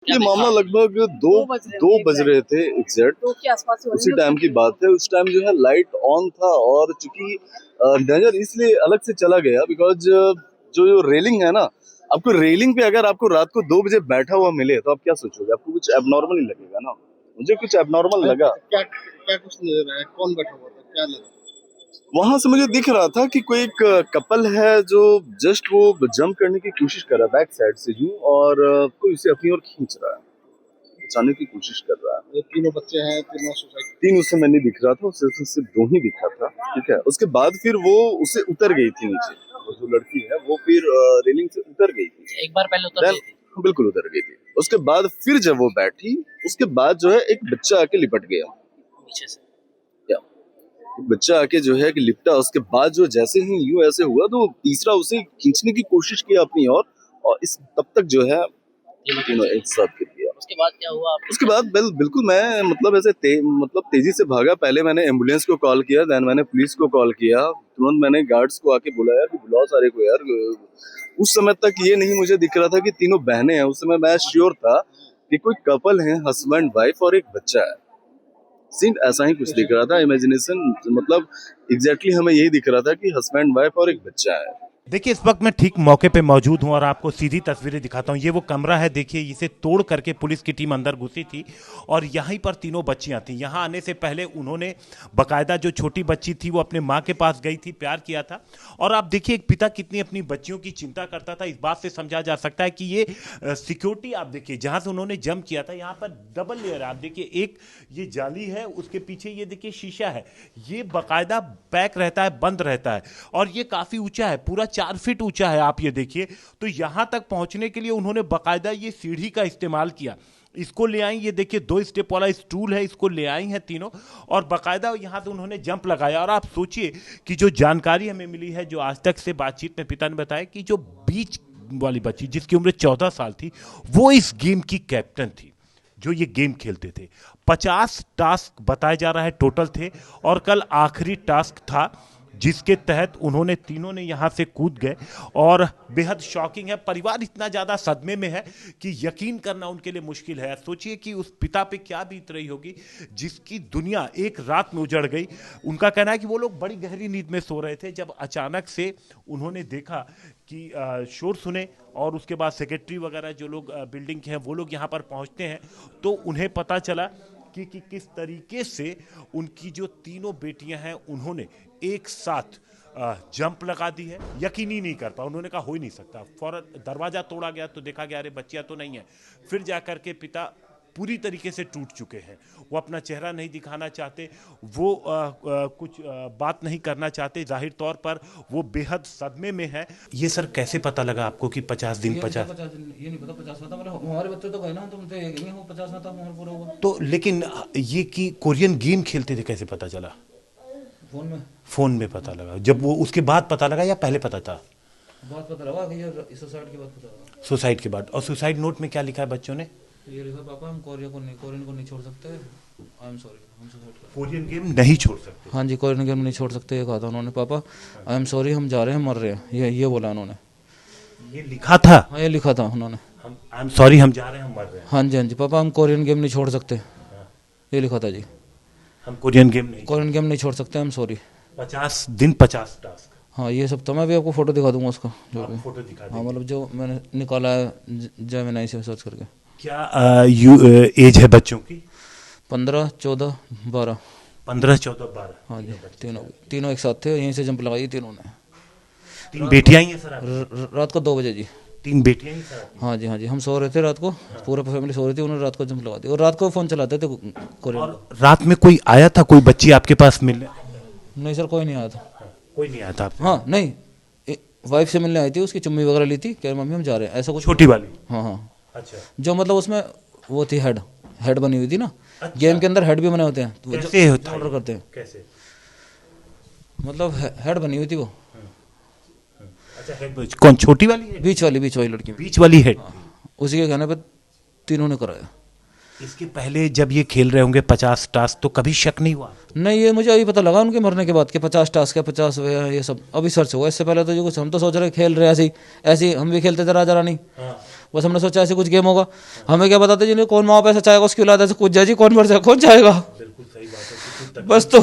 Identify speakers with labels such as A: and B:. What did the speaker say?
A: ये मामला लगभग दो बज रहे थे एग्जैक्ट।
B: दो के आसपास हो रही
A: उसी
B: है।
A: टाइम की बात है। उस टाइम जो है लाइट ऑन था और चूंकि नजर इसलिए अलग से चला गया बिकॉज जो रेलिंग है ना, आपको रेलिंग पे अगर आपको रात को 2 बजे बैठा हुआ मिले तो आप क्या सोचोगे? आपको कुछ एबनॉर्मल ही लगेगा ना। मुझे कुछ एबनॉर्मल लगा।
C: क्या क्या कुछ नजर आया? कौन बैठा हुआ था? क्या लगा?
A: वहां से मुझे दिख रहा था कि कोई एक कपल है जो जस्ट वो जंप करने की कोशिश कर रहा है बैक साइड से यूं, और कोई उसे अपनी ओर खींच रहा है, बचाने की कोशिश कर रहा है।
C: ये तीनों बच्चे हैं, तीनों सोसाइटी।
A: तीन उस समय नहीं दिख रहा था, सिर्फ दो ही दिखा था। ठीक है, उसके बाद फिर वो उसे उतर गई थी नीचे। वो जो लड़की है वो फिर रेलिंग से उतर गई थी।
B: एक बार पहले उतर गई थी।
A: बिल्कुल उतर गई थी। उसके बाद फिर जब वो बैठी, उसके बाद जो है एक बच्चा आके लिपट गया
B: पीछे से।
A: एक बच्चा आके जो है कि लिपटा। उसके बाद जो जैसे ही यूं ऐसे हुआ तो तीसरा उसे खींचने की कोशिश की अपनी ओर, और इस तब तक जो है तीनों एक साथ गिर गया।
B: उसके बाद क्या हुआ?
A: उसके बाद बिल्कुल मैं मतलब ऐसे मतलब तेजी से भागा। पहले मैंने एम्बुलेंस को कॉल किया, देन मैंने पुलिस को कॉल किया, तुरंत मैंने गार्ड्स को आके बुलाया कि बुलाओ सारे को यार। उस समय तक ये नहीं मुझे दिख रहा था कि तीनों बहनें हैं। उस समय मैं श्योर था कि कोई कपल है, हस्बैंड वाइफ और एक बच्चा है। सीन ऐसा ही कुछ दिख रहा था, इमेजिनेशन मतलब एग्जैक्टली हमें यही दिख रहा था कि हस्बैंड वाइफ और एक बच्चा है।
D: देखिए, इस वक्त मैं ठीक मौके पे मौजूद हूं और आपको सीधी तस्वीरें दिखाता हूं। ये वो कमरा है, देखिए, इसे तोड़ करके पुलिस की टीम अंदर घुसी थी और यहीं पर तीनों बच्चियां थी। यहां आने से पहले उन्होंने बकायदा जो छोटी बच्ची थी वो अपने माँ के पास गई थी, प्यार किया था। और आप देखिए एक पिता कितनी अपनी बच्चियों की चिंता करता था। इस बात से समझा जा सकता है कि ये सिक्योरिटी, आप देखिए जहां से उन्होंने जंप किया था, यहाँ पर डबल लेयर है। आप देखिए, एक ये जाली है, उसके पीछे ये देखिए शीशा है, ये बकायदा पैक रहता है, बंद रहता है, और ये काफी ऊंचा है, पूरा 4 फीट ऊंचा है। आप ये देखिए, तो यहां तक पहुंचने के लिए उन्होंने बकायदा ये सीढ़ी का इस्तेमाल किया। इसको ले आई, ये देखिए 2 स्टेप वाला स्टूल है, इसको ले आई हैं तीनों, और बकायदा यहां से उन्होंने जंप लगाया। और आप सोचिए कि जो जानकारी हमें मिली है, जो आज तक से बातचीत में पिता ने बताया कि जो बीच वाली बच्ची जिसकी उम्र 14 साल थी, वो इस गेम की कैप्टन थी, जो ये गेम खेलते थे। 50 टास्क बताया जा रहा है टोटल थे, और कल आखिरी टास्क था जिसके तहत उन्होंने तीनों ने यहां से कूद गए। और बेहद शॉकिंग है, परिवार इतना ज्यादा सदमे में है कि यकीन करना उनके लिए मुश्किल है। सोचिए कि उस पिता पे क्या बीत रही होगी जिसकी दुनिया एक रात में उजड़ गई। उनका कहना है कि वो लोग बड़ी गहरी नींद में सो रहे थे जब अचानक से उन्होंने देखा कि शोर सुने, और उसके बाद सेक्रेटरी वगैरह जो लोग बिल्डिंग के हैं वो लोग यहाँ पर पहुँचते हैं, तो उन्हें पता चला कि किस तरीके से उनकी जो तीनों बेटियां हैं उन्होंने एक साथ जंप लगा दी है। यकीन ही नहीं कर पाया, उन्होंने कहा हो ही नहीं सकता। फौरन दरवाजा तोड़ा गया तो देखा गया अरे बच्चियां तो नहीं है। फिर जाकर के पिता पूरी तरीके से टूट चुके हैं, वो अपना चेहरा नहीं दिखाना चाहते, वो कुछ बात नहीं करना चाहते। जाहिर तौर पर वो बेहद सदमे में है। ये सर कैसे पता लगा आपको कि 50 दिन 50
E: दिन ये नहीं पता 50 ना था, मतलब हमारे बच्चे तो गए ना, तुम तो ये वो 50 ना था हमारा पूरा हुआ।
D: तो लेकिन ये कि कोरियन गेम खेलते थे कैसे पता चला? फोन में पता लगा। जब वो उसके बाद पता लगा या पहले पता था?
E: बात पता लगा कि ये सुसाइड की बात पता लगा।
D: सुसाइड के बाद। और सुसाइड नोट में क्या लिखा है बच्चों ने?
E: ये लिखा, पापा हम कोरियन को नहीं छोड़ सकते, आई एम सॉरी, हम सुसाइड कर।
D: कोरियन गेम नहीं छोड़ सकते?
E: हाँ जी, कोरियन गेम नहीं छोड़ सकते, ये कहा था उन्होंने। पापा आई एम सॉरी, हम जा रहे हैं, मर रहे हैं, ये बोला उन्होंने।
D: ये लिखा था?
E: हाँ, ये लिखा था उन्होंने।
D: आई एम सॉरी, हम जा रहे हैं, हम मर रहे हैं।
E: हाँ जी, हाँ जी, पापा हम कोरियन गेम नहीं छोड़ सकते, ये लिखा था जी।
D: हम कोरियन गेम नहीं
E: छोड़ सकते, आई एम सॉरी।
D: 50 दिन 50 टास्क।
E: हाँ, ये सब तो मैं भी आपको फोटो दिखा दूंगा उसका, जो भी
D: फोटो दिखा
E: हाँ, मतलब जो मैंने निकाला है जेमिनी से सर्च करके।
D: क्या एज है बच्चों की?
E: 15, 14, 12।
D: 15, 14, 12।
E: हाँ जी, तीनों एक साथ थे, यहीं से जंप लगाई तीनों ने।
D: 3 बेटियां ही हैं सर?
E: रात को 2 बजे जी।
D: 3 बेटियां ही सर?
E: हाँ जी, हाँ जी, हम सो रहे थे रात को, पूरा फैमिली सो रही थी, उन्होंने रात को जंप लगा दी। और रात को फ़ोन चलाते थे कोरियन।
D: और रात में कोई आया था, कोई बच्ची आपके पास मिलने?
E: नहीं सर, कोई नहीं आया था।
D: कोई नहीं आया था?
E: हाँ नहीं, वाइफ से मिलने आई थी, उसकी चुम्मी वगैरह ली थी, कह मम्मी हम जा रहे हैं, ऐसा कुछ।
D: छोटी वाली?
E: हाँ हाँ।
D: अच्छा।
E: जो मतलब उसमें वो थी हेड बनी हुई थी ना। अच्छा। गेम के अंदर हेड भी बने होते हैं, तो
D: कैसे होता है?
E: ऑर्डर करते हैं
D: कैसे?
E: मतलब हेड बनी हुई थी वो।
D: अच्छा, हेड कौन? छोटी वाली है?
E: बीच वाली लड़की,
D: बीच वाली हेड?
E: उसी के कहने पर तीनों ने कराया।
D: इसके पहले जब ये खेल रहे होंगे 50 टास्क, तो कभी शक नहीं हुआ?
E: नहीं, ये मुझे अभी पता लगा उनके मरने के बाद कि 50 टास्क है, 50 ये सब अभी सर्च हुआ। इससे पहले तो जो कुछ हम तो सोच रहे खेल रहे ऐसे ही हम भी खेलते थे राजा रानी। बस हमने सोचा ऐसे कुछ गेम होगा, हमें क्या बताते जिन्हें कौन माँ पैसा चाहेगा उसकी औलाद ऐसे कूद जाए जी, कौन मर जाए, कौन चाहेगा। बस तो